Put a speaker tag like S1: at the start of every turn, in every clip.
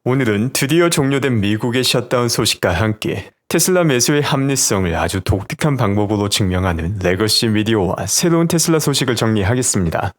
S1: 오늘은 드디어 종료된 미국의 셧다운 소식과 함께 테슬라 매수의 합리성을 아주 독특한 방법으로 증명하는 레거시 미디어와 새로운 테슬라 소식을 정리하겠습니다.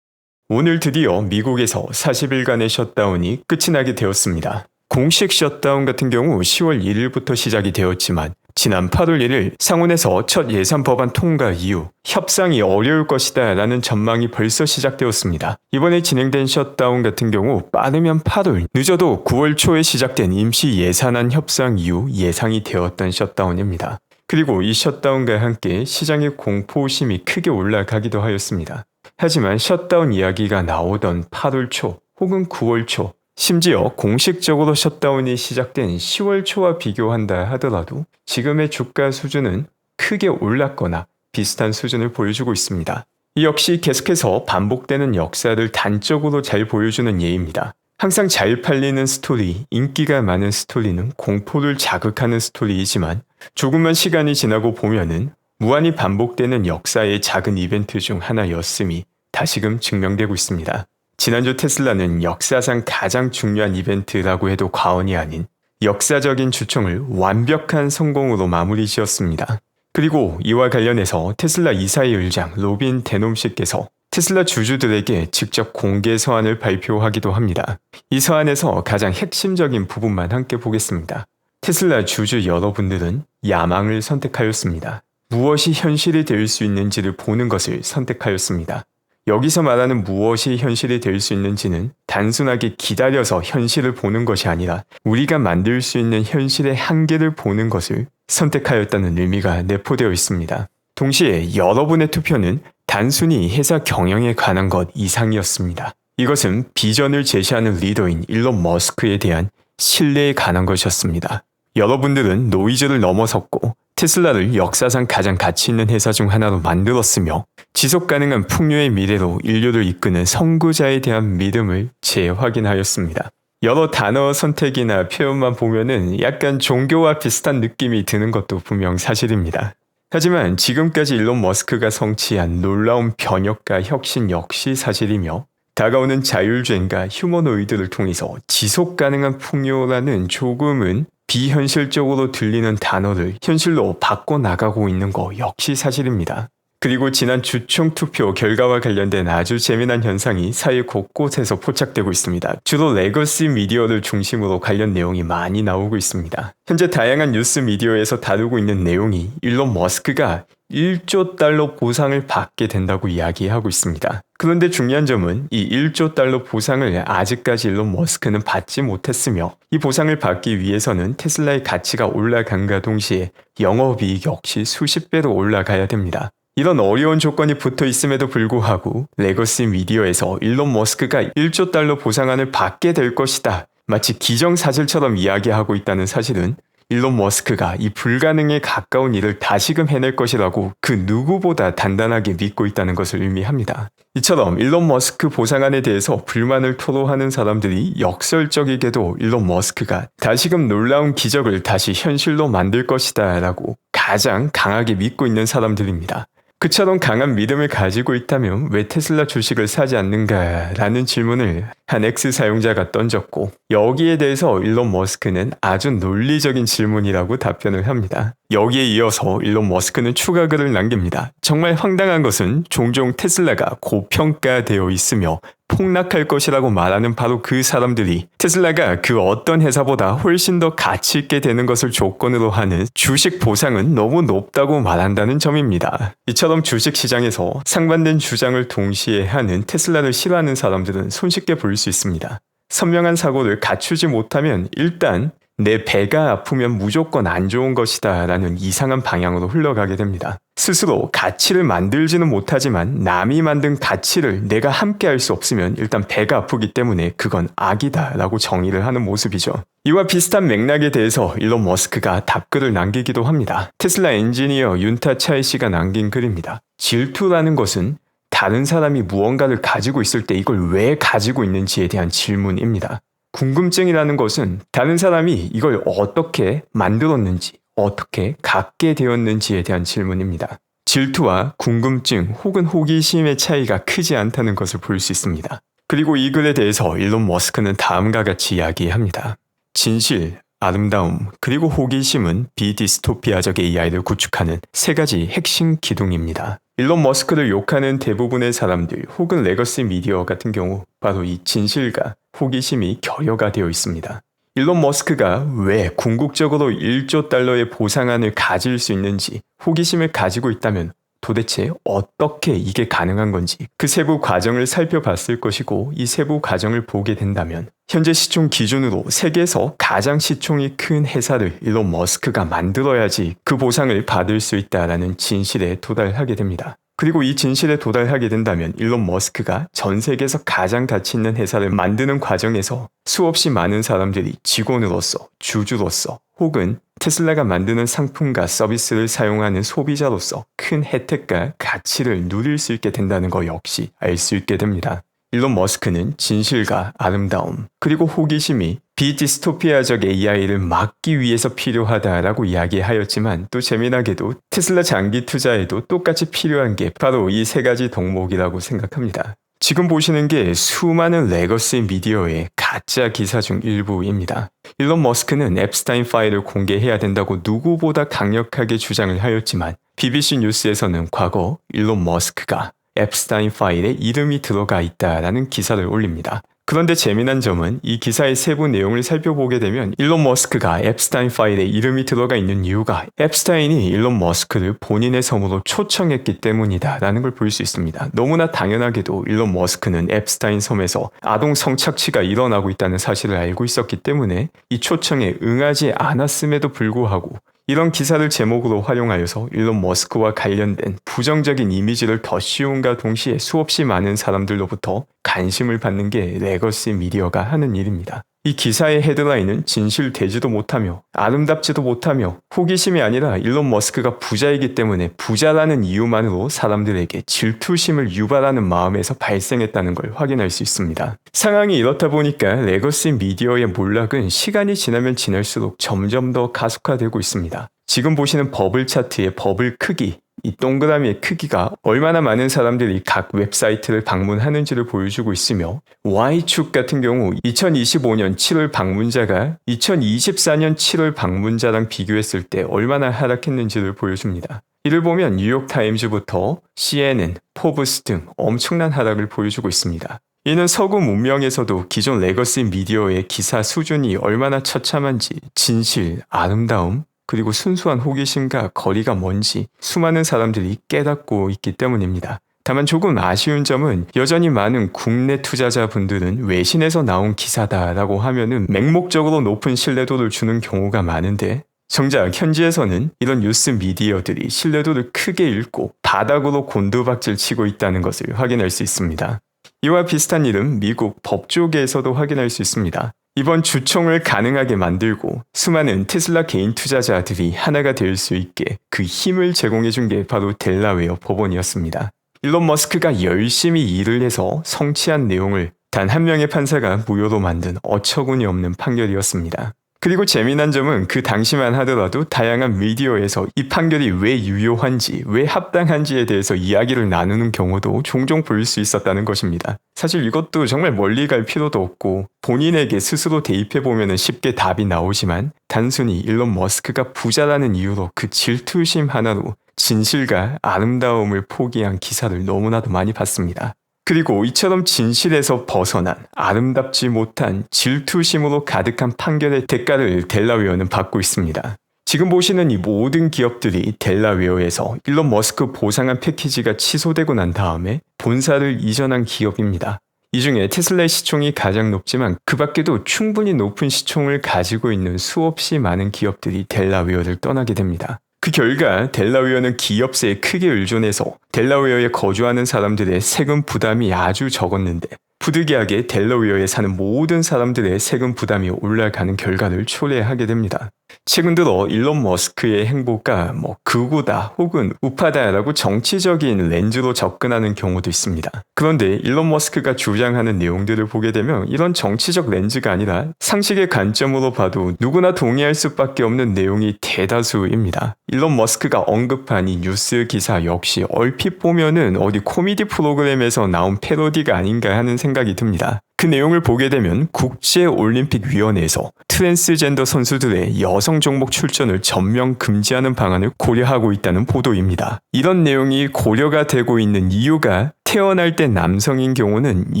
S1: 오늘 드디어 미국에서 40일간의 셧다운이 끝이 나게 되었습니다. 공식 셧다운 같은 경우 10월 1일부터 시작이 되었지만 지난 8월 1일 상원에서 첫 예산 법안 통과 이후 협상이 어려울 것이다 라는 전망이 벌써 시작되었습니다. 이번에 진행된 셧다운 같은 경우 빠르면 8월, 늦어도 9월 초에 시작된 임시 예산안 협상 이후 예상이 되었던 셧다운입니다. 그리고 이 셧다운과 함께 시장의 공포심이 크게 올라가기도 하였습니다. 하지만 셧다운 이야기가 나오던 8월 초 혹은 9월 초, 심지어 공식적으로 셧다운이 시작된 10월 초와 비교한다 하더라도 지금의 주가 수준은 크게 올랐거나 비슷한 수준을 보여주고 있습니다. 이 역시 계속해서 반복되는 역사를 단적으로 잘 보여주는 예입니다. 항상 잘 팔리는 스토리, 인기가 많은 스토리는 공포를 자극하는 스토리이지만 조금만 시간이 지나고 보면은 무한히 반복되는 역사의 작은 이벤트 중 하나였음이 다시금 증명되고 있습니다. 지난주 테슬라는 역사상 가장 중요한 이벤트라고 해도 과언이 아닌 역사적인 주총을 완벽한 성공으로 마무리 지었습니다. 그리고 이와 관련해서 테슬라 이사회 의장 로빈 데놈 씨께서 테슬라 주주들에게 직접 공개 서한을 발표하기도 합니다. 이 서한에서 가장 핵심적인 부분만 함께 보겠습니다. 테슬라 주주 여러분들은 야망을 선택하였습니다. 무엇이 현실이 될 수 있는지를 보는 것을 선택하였습니다. 여기서 말하는 무엇이 현실이 될 수 있는지는 단순하게 기다려서 현실을 보는 것이 아니라 우리가 만들 수 있는 현실의 한계를 보는 것을 선택하였다는 의미가 내포되어 있습니다. 동시에 여러분의 투표는 단순히 회사 경영에 관한 것 이상이었습니다. 이것은 비전을 제시하는 리더인 일론 머스크에 대한 신뢰에 관한 것이었습니다. 여러분들은 노이즈를 넘어섰고 테슬라를 역사상 가장 가치 있는 회사 중 하나로 만들었으며 지속 가능한 풍요의 미래로 인류를 이끄는 선구자에 대한 믿음을 재확인하였습니다. 여러 단어 선택이나 표현만 보면은 약간 종교와 비슷한 느낌이 드는 것도 분명 사실입니다. 하지만 지금까지 일론 머스크가 성취한 놀라운 변혁과 혁신 역시 사실이며 다가오는 자율주행과 휴머노이드를 통해서 지속 가능한 풍요라는 조금은 비현실적으로 들리는 단어를 현실로 바꿔나가고 있는 거 역시 사실입니다. 그리고 지난 주총 투표 결과와 관련된 아주 재미난 현상이 사회 곳곳에서 포착되고 있습니다. 주로 레거시 미디어를 중심으로 관련 내용이 많이 나오고 있습니다. 현재 다양한 뉴스 미디어에서 다루고 있는 내용이 일론 머스크가 1조 달러 보상을 받게 된다고 이야기하고 있습니다. 그런데 중요한 점은 이 1조 달러 보상을 아직까지 일론 머스크는 받지 못했으며 이 보상을 받기 위해서는 테슬라의 가치가 올라간과 동시에 영업이익 역시 수십 배로 올라가야 됩니다. 이런 어려운 조건이 붙어 있음에도 불구하고 레거시 미디어에서 일론 머스크가 1조 달러 보상안을 받게 될 것이다, 마치 기정사실처럼 이야기하고 있다는 사실은 일론 머스크가 이 불가능에 가까운 일을 다시금 해낼 것이라고 그 누구보다 단단하게 믿고 있다는 것을 의미합니다. 이처럼 일론 머스크 보상안에 대해서 불만을 토로하는 사람들이 역설적이게도 일론 머스크가 다시금 놀라운 기적을 다시 현실로 만들 것이다 라고 가장 강하게 믿고 있는 사람들입니다. 그처럼 강한 믿음을 가지고 있다면 왜 테슬라 주식을 사지 않는가 라는 질문을 한 X 사용자가 던졌고 여기에 대해서 일론 머스크는 아주 논리적인 질문이라고 답변을 합니다. 여기에 이어서 일론 머스크는 추가 글을 남깁니다. 정말 황당한 것은 종종 테슬라가 고평가되어 있으며 폭락할 것이라고 말하는 바로 그 사람들이 테슬라가 그 어떤 회사보다 훨씬 더 가치 있게 되는 것을 조건으로 하는 주식 보상은 너무 높다고 말한다는 점입니다. 이처럼 주식시장에서 상반된 주장을 동시에 하는 테슬라를 싫어하는 사람들은 손쉽게 볼 수 있습니다. 선명한 사고를 갖추지 못하면 일단 내 배가 아프면 무조건 안 좋은 것이다 라는 이상한 방향으로 흘러가게 됩니다. 스스로 가치를 만들지는 못하지만 남이 만든 가치를 내가 함께 할 수 없으면 일단 배가 아프기 때문에 그건 악이다 라고 정의를 하는 모습이죠. 이와 비슷한 맥락에 대해서 일론 머스크가 답글을 남기기도 합니다. 테슬라 엔지니어 윤타 차이 씨가 남긴 글입니다. 질투라는 것은 다른 사람이 무언가를 가지고 있을 때 이걸 왜 가지고 있는지에 대한 질문입니다. 궁금증이라는 것은 다른 사람이 이걸 어떻게 만들었는지, 어떻게 갖게 되었는지에 대한 질문입니다. 질투와 궁금증 혹은 호기심의 차이가 크지 않다는 것을 볼 수 있습니다. 그리고 이 글에 대해서 일론 머스크는 다음과 같이 이야기합니다. 진실, 아름다움, 그리고 호기심은 비디스토피아적 AI를 구축하는 세 가지 핵심 기둥입니다. 일론 머스크를 욕하는 대부분의 사람들 혹은 레거시 미디어 같은 경우 바로 이 진실과 호기심이 결여가 되어 있습니다. 일론 머스크가 왜 궁극적으로 1조 달러의 보상안을 가질 수 있는지 호기심을 가지고 있다면 도대체 어떻게 이게 가능한 건지 그 세부 과정을 살펴봤을 것이고, 이 세부 과정을 보게 된다면 현재 시총 기준으로 세계에서 가장 시총이 큰 회사를 일론 머스크가 만들어야지 그 보상을 받을 수 있다라는 진실에 도달하게 됩니다. 그리고 이 진실에 도달하게 된다면 일론 머스크가 전 세계에서 가장 가치 있는 회사를 만드는 과정에서 수없이 많은 사람들이 직원으로서, 주주로서 혹은 테슬라가 만드는 상품과 서비스를 사용하는 소비자로서 큰 혜택과 가치를 누릴 수 있게 된다는 것 역시 알 수 있게 됩니다. 일론 머스크는 진실과 아름다움, 그리고 호기심이 비디스토피아적 AI를 막기 위해서 필요하다라고 이야기하였지만, 또 재미나게도 테슬라 장기 투자에도 똑같이 필요한 게 바로 이 세 가지 덕목이라고 생각합니다. 지금 보시는 게 수많은 레거시 미디어의 가짜 기사 중 일부입니다. 일론 머스크는 앱스타인 파일을 공개해야 된다고 누구보다 강력하게 주장을 하였지만, BBC 뉴스에서는 과거 일론 머스크가 앱스타인 파일에 이름이 들어가 있다라는 기사를 올립니다. 그런데 재미난 점은 이 기사의 세부 내용을 살펴보게 되면 일론 머스크가 앱스타인 파일에 이름이 들어가 있는 이유가 앱스타인이 일론 머스크를 본인의 섬으로 초청했기 때문이다라는 걸 볼 수 있습니다. 너무나 당연하게도 일론 머스크는 앱스타인 섬에서 아동 성착취가 일어나고 있다는 사실을 알고 있었기 때문에 이 초청에 응하지 않았음에도 불구하고 이런 기사를 제목으로 활용하여서 일론 머스크와 관련된 부정적인 이미지를 더 씌움과 동시에 수없이 많은 사람들로부터 관심을 받는 게 레거시 미디어가 하는 일입니다. 이 기사의 헤드라인은 진실되지도 못하며 아름답지도 못하며 호기심이 아니라 일론 머스크가 부자이기 때문에 부자라는 이유만으로 사람들에게 질투심을 유발하는 마음에서 발생했다는 걸 확인할 수 있습니다. 상황이 이렇다 보니까 레거시 미디어의 몰락은 시간이 지나면 지날수록 점점 더 가속화되고 있습니다. 지금 보시는 버블 차트의 버블 크기, 이 동그라미의 크기가 얼마나 많은 사람들이 각 웹사이트를 방문하는지를 보여주고 있으며, Y축 같은 경우 2025년 7월 방문자가 2024년 7월 방문자랑 비교했을 때 얼마나 하락했는지를 보여줍니다. 이를 보면 뉴욕타임즈부터 CNN, 포브스 등 엄청난 하락을 보여주고 있습니다. 이는 서구 문명에서도 기존 레거시 미디어의 기사 수준이 얼마나 처참한지, 진실, 아름다움, 그리고 순수한 호기심과 거리가 먼지 수많은 사람들이 깨닫고 있기 때문입니다. 다만 조금 아쉬운 점은 여전히 많은 국내 투자자분들은 외신에서 나온 기사다라고 하면은 맹목적으로 높은 신뢰도를 주는 경우가 많은데, 정작 현지에서는 이런 뉴스 미디어들이 신뢰도를 크게 잃고 바닥으로 곤두박질 치고 있다는 것을 확인할 수 있습니다. 이와 비슷한 일은 미국 법조계에서도 확인할 수 있습니다. 이번 주총을 가능하게 만들고 수많은 테슬라 개인 투자자들이 하나가 될 수 있게 그 힘을 제공해 준 게 바로 델라웨어 법원이었습니다. 일론 머스크가 열심히 일을 해서 성취한 내용을 단 한 명의 판사가 무효로 만든 어처구니 없는 판결이었습니다. 그리고 재미난 점은 그 당시만 하더라도 다양한 미디어에서 이 판결이 왜 유효한지, 왜 합당한지에 대해서 이야기를 나누는 경우도 종종 볼 수 있었다는 것입니다. 사실 이것도 정말 멀리 갈 필요도 없고 본인에게 스스로 대입해보면 쉽게 답이 나오지만, 단순히 일론 머스크가 부자라는 이유로 그 질투심 하나로 진실과 아름다움을 포기한 기사를 너무나도 많이 봤습니다. 그리고 이처럼 진실에서 벗어난 아름답지 못한 질투심으로 가득한 판결의 대가를 델라웨어는 받고 있습니다. 지금 보시는 이 모든 기업들이 델라웨어에서 일론 머스크 보상한 패키지가 취소되고 난 다음에 본사를 이전한 기업입니다. 이 중에 테슬라의 시총이 가장 높지만 그 밖에도 충분히 높은 시총을 가지고 있는 수없이 많은 기업들이 델라웨어를 떠나게 됩니다. 그 결과 델라웨어는 기업세에 크게 의존해서 델라웨어에 거주하는 사람들의 세금 부담이 아주 적었는데, 부득이하게 델라웨어에 사는 모든 사람들의 세금 부담이 올라가는 결과를 초래하게 됩니다. 최근 들어 일론 머스크의 행보가 극우다 혹은 우파다라고 정치적인 렌즈로 접근하는 경우도 있습니다. 그런데 일론 머스크가 주장하는 내용들을 보게 되면 이런 정치적 렌즈가 아니라 상식의 관점으로 봐도 누구나 동의할 수밖에 없는 내용이 대다수입니다. 일론 머스크가 언급한 이 뉴스 기사 역시 얼핏 보면은 어디 코미디 프로그램에서 나온 패러디가 아닌가 하는 생각이 듭니다. 그 내용을 보게 되면 국제올림픽위원회에서 트랜스젠더 선수들의 여성 종목 출전을 전면 금지하는 방안을 고려하고 있다는 보도입니다. 이런 내용이 고려가 되고 있는 이유가 태어날 때 남성인 경우는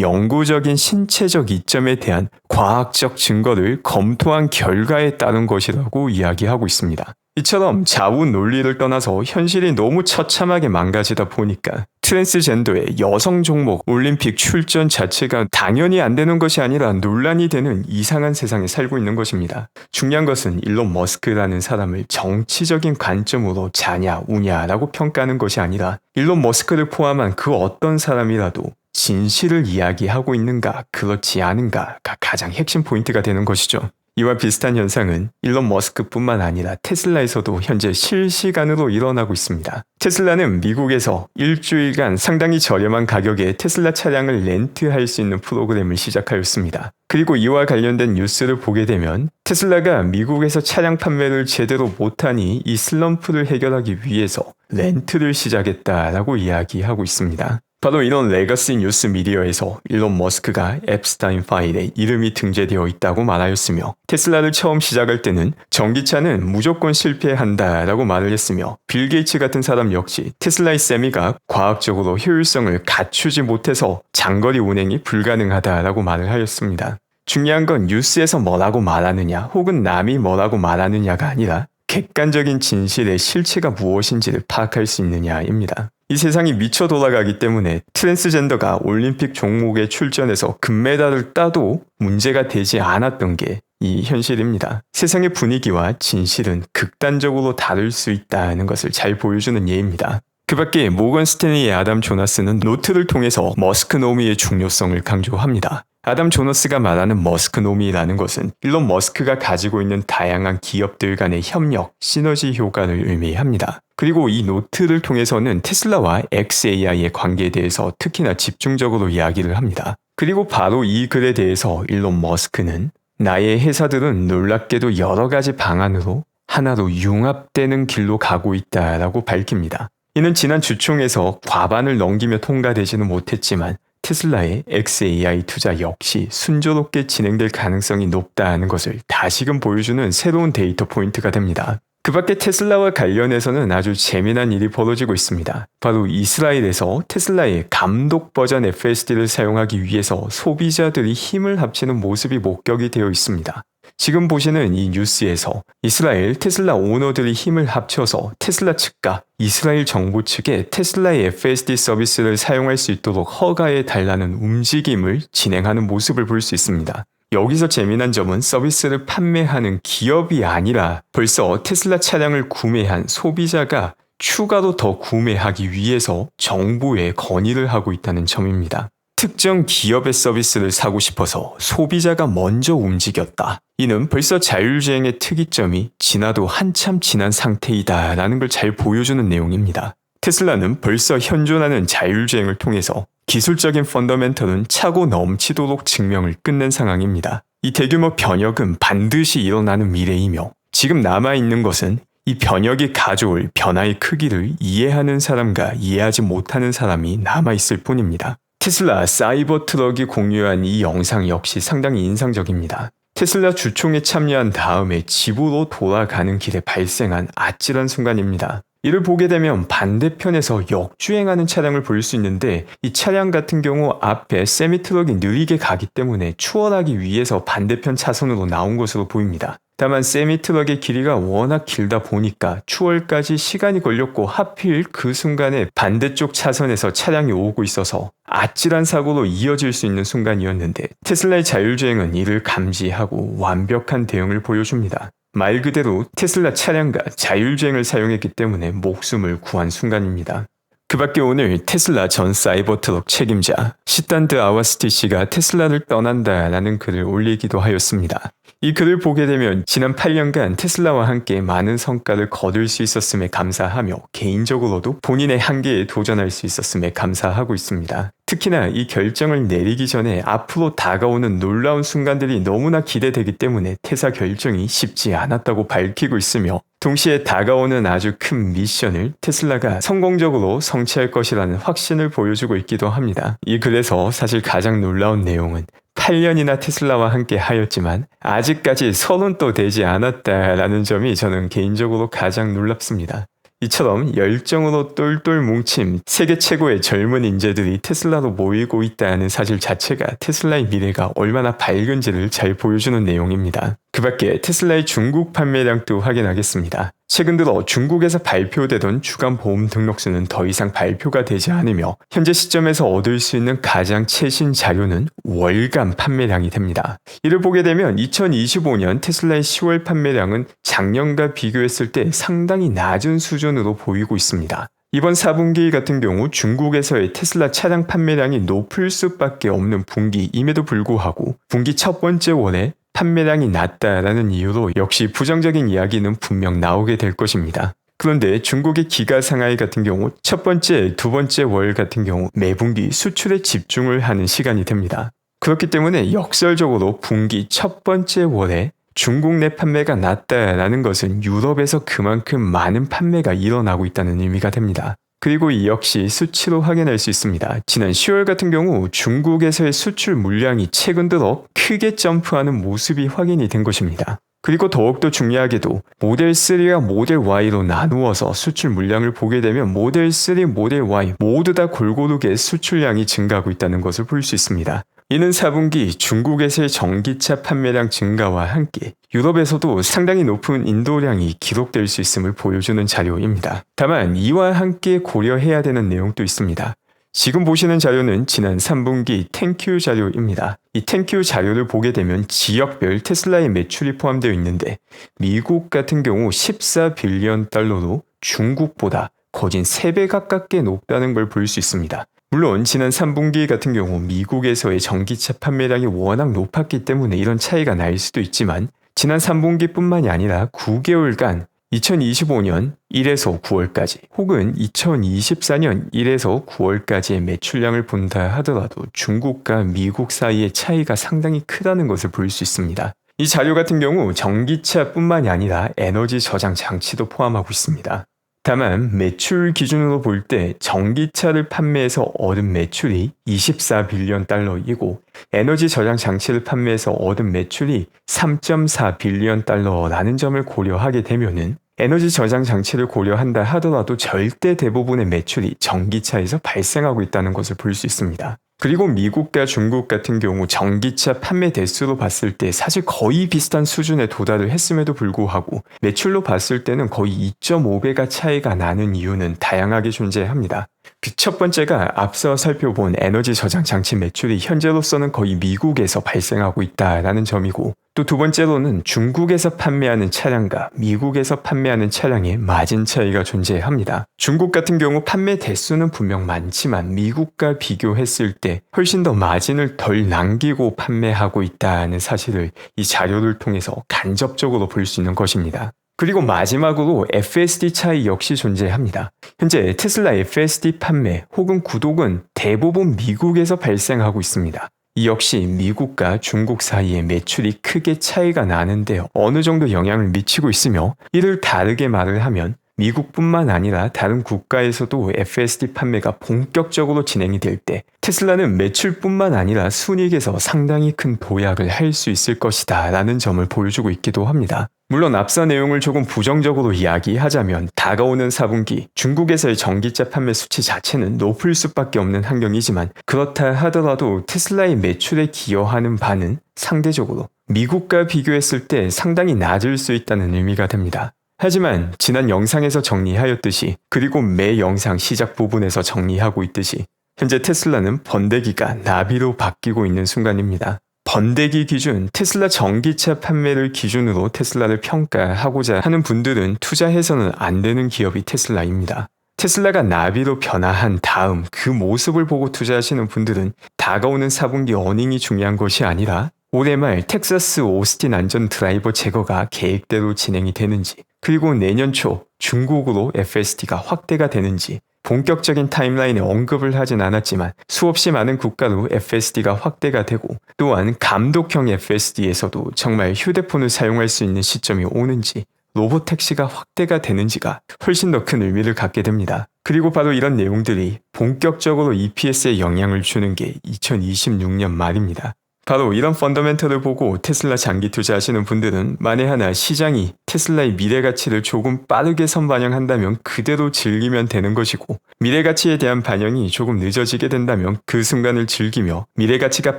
S1: 영구적인 신체적 이점에 대한 과학적 증거를 검토한 결과에 따른 것이라고 이야기하고 있습니다. 이처럼 좌우 논리를 떠나서 현실이 너무 처참하게 망가지다 보니까 트랜스젠더의 여성 종목 올림픽 출전 자체가 당연히 안 되는 것이 아니라 논란이 되는 이상한 세상에 살고 있는 것입니다. 중요한 것은 일론 머스크라는 사람을 정치적인 관점으로 자냐 우냐라고 평가하는 것이 아니라 일론 머스크를 포함한 그 어떤 사람이라도 진실을 이야기하고 있는가 그렇지 않은가가 가장 핵심 포인트가 되는 것이죠. 이와 비슷한 현상은 일론 머스크뿐만 아니라 테슬라에서도 현재 실시간으로 일어나고 있습니다. 테슬라는 미국에서 일주일간 상당히 저렴한 가격에 테슬라 차량을 렌트할 수 있는 프로그램을 시작하였습니다. 그리고 이와 관련된 뉴스를 보게 되면 테슬라가 미국에서 차량 판매를 제대로 못하니 이 슬럼프를 해결하기 위해서 렌트를 시작했다라고 이야기하고 있습니다. 바로 이런 레거시 뉴스 미디어에서 일론 머스크가 앱스타인 파일에 이름이 등재되어 있다고 말하였으며 테슬라를 처음 시작할 때는 전기차는 무조건 실패한다라고 말을 했으며 빌 게이츠 같은 사람 역시 테슬라의 세미가 과학적으로 효율성을 갖추지 못해서 장거리 운행이 불가능하다라고 말을 하였습니다. 중요한 건 뉴스에서 뭐라고 말하느냐 혹은 남이 뭐라고 말하느냐가 아니라 객관적인 진실의 실체가 무엇인지를 파악할 수 있느냐입니다. 이 세상이 미쳐 돌아가기 때문에 트랜스젠더가 올림픽 종목에 출전해서 금메달을 따도 문제가 되지 않았던 게 이 현실입니다. 세상의 분위기와 진실은 극단적으로 다를 수 있다는 것을 잘 보여주는 예입니다. 그 밖에 모건 스탠리의 아담 조나스는 노트를 통해서 머스크노미의 중요성을 강조합니다. 아담 조너스가 말하는 머스크노미라는 것은 일론 머스크가 가지고 있는 다양한 기업들 간의 협력, 시너지 효과를 의미합니다. 그리고 이 노트를 통해서는 테슬라와 xAI의 관계에 대해서 특히나 집중적으로 이야기를 합니다. 그리고 바로 이 글에 대해서 일론 머스크는 나의 회사들은 놀랍게도 여러 가지 방안으로 하나로 융합되는 길로 가고 있다라고 밝힙니다. 이는 지난 주총에서 과반을 넘기며 통과되지는 못했지만 테슬라의 xAI 투자 역시 순조롭게 진행될 가능성이 높다는 것을 다시금 보여주는 새로운 데이터 포인트가 됩니다. 그 밖에 테슬라와 관련해서는 아주 재미난 일이 벌어지고 있습니다. 바로 이스라엘에서 테슬라의 감독 버전 FSD를 사용하기 위해서 소비자들이 힘을 합치는 모습이 목격이 되어 있습니다. 지금 보시는 이 뉴스에서 이스라엘 테슬라 오너들이 힘을 합쳐서 테슬라 측과 이스라엘 정부 측에 테슬라의 FSD 서비스를 사용할 수 있도록 허가해 달라는 움직임을 진행하는 모습을 볼 수 있습니다. 여기서 재미난 점은 서비스를 판매하는 기업이 아니라 벌써 테슬라 차량을 구매한 소비자가 추가로 더 구매하기 위해서 정부에 건의를 하고 있다는 점입니다. 특정 기업의 서비스를 사고 싶어서 소비자가 먼저 움직였다. 이는 벌써 자율주행의 특이점이 지나도 한참 지난 상태이다라는 걸 잘 보여주는 내용입니다. 테슬라는 벌써 현존하는 자율주행을 통해서 기술적인 펀더멘털은 차고 넘치도록 증명을 끝낸 상황입니다. 이 대규모 변혁은 반드시 일어나는 미래이며 지금 남아있는 것은 이 변혁이 가져올 변화의 크기를 이해하는 사람과 이해하지 못하는 사람이 남아있을 뿐입니다. 테슬라 사이버 트럭이 공유한 이 영상 역시 상당히 인상적입니다. 테슬라 주총에 참여한 다음에 집으로 돌아가는 길에 발생한 아찔한 순간입니다. 이를 보게 되면 반대편에서 역주행하는 차량을 볼 수 있는데 이 차량 같은 경우 앞에 세미트럭이 느리게 가기 때문에 추월하기 위해서 반대편 차선으로 나온 것으로 보입니다. 다만 세미트럭의 길이가 워낙 길다 보니까 추월까지 시간이 걸렸고 하필 그 순간에 반대쪽 차선에서 차량이 오고 있어서 아찔한 사고로 이어질 수 있는 순간이었는데 테슬라의 자율주행은 이를 감지하고 완벽한 대응을 보여줍니다. 말 그대로 테슬라 차량과 자율주행을 사용했기 때문에 목숨을 구한 순간입니다. 그 밖에 오늘 테슬라 전 사이버트럭 책임자 시탄드 아와스티 씨가 테슬라를 떠난다라는 글을 올리기도 하였습니다. 이 글을 보게 되면 지난 8년간 테슬라와 함께 많은 성과를 거둘 수 있었음에 감사하며 개인적으로도 본인의 한계에 도전할 수 있었음에 감사하고 있습니다. 특히나 이 결정을 내리기 전에 앞으로 다가오는 놀라운 순간들이 너무나 기대되기 때문에 퇴사 결정이 쉽지 않았다고 밝히고 있으며 동시에 다가오는 아주 큰 미션을 테슬라가 성공적으로 성취할 것이라는 확신을 보여주고 있기도 합니다. 이 글에서 사실 가장 놀라운 내용은 8년이나 테슬라와 함께 하였지만 아직까지 30도 되지 않았다라는 점이 저는 개인적으로 가장 놀랍습니다. 이처럼 열정으로 똘똘 뭉친 세계 최고의 젊은 인재들이 테슬라로 모이고 있다는 사실 자체가 테슬라의 미래가 얼마나 밝은지를 잘 보여주는 내용입니다. 그 밖에 테슬라의 중국 판매량도 확인하겠습니다. 최근 들어 중국에서 발표되던 주간 보험 등록수는 더 이상 발표가 되지 않으며 현재 시점에서 얻을 수 있는 가장 최신 자료는 월간 판매량이 됩니다. 이를 보게 되면 2025년 테슬라의 10월 판매량은 작년과 비교했을 때 상당히 낮은 수준으로 보이고 있습니다. 이번 4분기 같은 경우 중국에서의 테슬라 차량 판매량이 높을 수밖에 없는 분기임에도 불구하고 분기 첫 번째 월에 판매량이 낮다라는 이유로 역시 부정적인 이야기는 분명 나오게 될 것입니다. 그런데 중국의 기가 상하이 같은 경우 첫 번째, 두 번째 월 같은 경우 매분기 수출에 집중을 하는 시간이 됩니다. 그렇기 때문에 역설적으로 분기 첫 번째 월에 중국 내 판매가 낮다라는 것은 유럽에서 그만큼 많은 판매가 일어나고 있다는 의미가 됩니다. 그리고 이 역시 수치로 확인할 수 있습니다. 지난 10월 같은 경우 중국에서의 수출 물량이 최근 들어 크게 점프하는 모습이 확인이 된 것입니다. 그리고 더욱더 중요하게도 모델 3와 모델 Y로 나누어서 수출 물량을 보게 되면 모델 3, 모델 Y 모두 다 골고루게 수출량이 증가하고 있다는 것을 볼 수 있습니다. 이는 4분기 중국에서의 전기차 판매량 증가와 함께 유럽에서도 상당히 높은 인도량이 기록될 수 있음을 보여주는 자료입니다. 다만 이와 함께 고려해야 되는 내용도 있습니다. 지금 보시는 자료는 지난 3분기 탱큐 자료입니다. 이 탱큐 자료를 보게 되면 지역별 테슬라의 매출이 포함되어 있는데 미국 같은 경우 14빌리언 달러로 중국보다 거진 3배 가깝게 높다는 걸 볼 수 있습니다. 물론 지난 3분기 같은 경우 미국에서의 전기차 판매량이 워낙 높았기 때문에 이런 차이가 날 수도 있지만 지난 3분기뿐만이 아니라 9개월간 2025년 1에서 9월까지 혹은 2024년 1에서 9월까지의 매출량을 본다 하더라도 중국과 미국 사이의 차이가 상당히 크다는 것을 볼 수 있습니다. 이 자료 같은 경우 전기차뿐만이 아니라 에너지 저장 장치도 포함하고 있습니다. 다만 매출 기준으로 볼 때 전기차를 판매해서 얻은 매출이 24빌리언 달러이고 에너지 저장 장치를 판매해서 얻은 매출이 3.4빌리언 달러라는 점을 고려하게 되면은 에너지 저장 장치를 고려한다 하더라도 절대 대부분의 매출이 전기차에서 발생하고 있다는 것을 볼 수 있습니다. 그리고 미국과 중국 같은 경우 전기차 판매 대수로 봤을 때 사실 거의 비슷한 수준에 도달을 했음에도 불구하고 매출로 봤을 때는 거의 2.5배가 차이가 나는 이유는 다양하게 존재합니다. 그 첫 번째가 앞서 살펴본 에너지 저장 장치 매출이 현재로서는 거의 미국에서 발생하고 있다라는 점이고 또 두 번째로는 중국에서 판매하는 차량과 미국에서 판매하는 차량의 마진 차이가 존재합니다. 중국 같은 경우 판매 대수는 분명 많지만 미국과 비교했을 때 훨씬 더 마진을 덜 남기고 판매하고 있다는 사실을 이 자료를 통해서 간접적으로 볼 수 있는 것입니다. 그리고 마지막으로 FSD 차이 역시 존재합니다. 현재 테슬라 FSD 판매 혹은 구독은 대부분 미국에서 발생하고 있습니다. 이 역시 미국과 중국 사이의 매출이 크게 차이가 나는데 어느 정도 영향을 미치고 있으며 이를 다르게 말을 하면 미국뿐만 아니라 다른 국가에서도 FSD 판매가 본격적으로 진행이 될 때 테슬라는 매출뿐만 아니라 순이익에서 상당히 큰 도약을 할 수 있을 것이다 라는 점을 보여주고 있기도 합니다. 물론 앞서 내용을 조금 부정적으로 이야기하자면 다가오는 4분기 중국에서의 전기차 판매 수치 자체는 높을 수밖에 없는 환경이지만 그렇다 하더라도 테슬라의 매출에 기여하는 바는 상대적으로 미국과 비교했을 때 상당히 낮을 수 있다는 의미가 됩니다. 하지만 지난 영상에서 정리하였듯이 그리고 매 영상 시작 부분에서 정리하고 있듯이 현재 테슬라는 번데기가 나비로 바뀌고 있는 순간입니다. 번데기 기준 테슬라 전기차 판매를 기준으로 테슬라를 평가하고자 하는 분들은 투자해서는 안 되는 기업이 테슬라입니다. 테슬라가 나비로 변화한 다음 그 모습을 보고 투자하시는 분들은 다가오는 4분기 어닝이 중요한 것이 아니라 올해 말 텍사스 오스틴 안전 드라이버 제거가 계획대로 진행이 되는지, 그리고 내년 초 중국으로 FSD가 확대가 되는지 본격적인 타임라인에 언급을 하진 않았지만 수없이 많은 국가로 FSD가 확대가 되고, 또한 감독형 FSD에서도 정말 휴대폰을 사용할 수 있는 시점이 오는지, 로보택시가 확대가 되는지가 훨씬 더 큰 의미를 갖게 됩니다. 그리고 바로 이런 내용들이 본격적으로 EPS에 영향을 주는 게 2026년 말입니다. 바로 이런 펀더멘털을 보고 테슬라 장기 투자하시는 분들은 만에 하나 시장이 테슬라의 미래 가치를 조금 빠르게 선반영한다면 그대로 즐기면 되는 것이고, 미래 가치에 대한 반영이 조금 늦어지게 된다면 그 순간을 즐기며 미래 가치가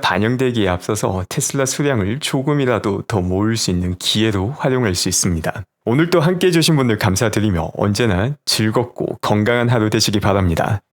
S1: 반영되기에 앞서서 테슬라 수량을 조금이라도 더 모을 수 있는 기회로 활용할 수 있습니다. 오늘도 함께 해주신 분들 감사드리며 언제나 즐겁고 건강한 하루 되시기 바랍니다.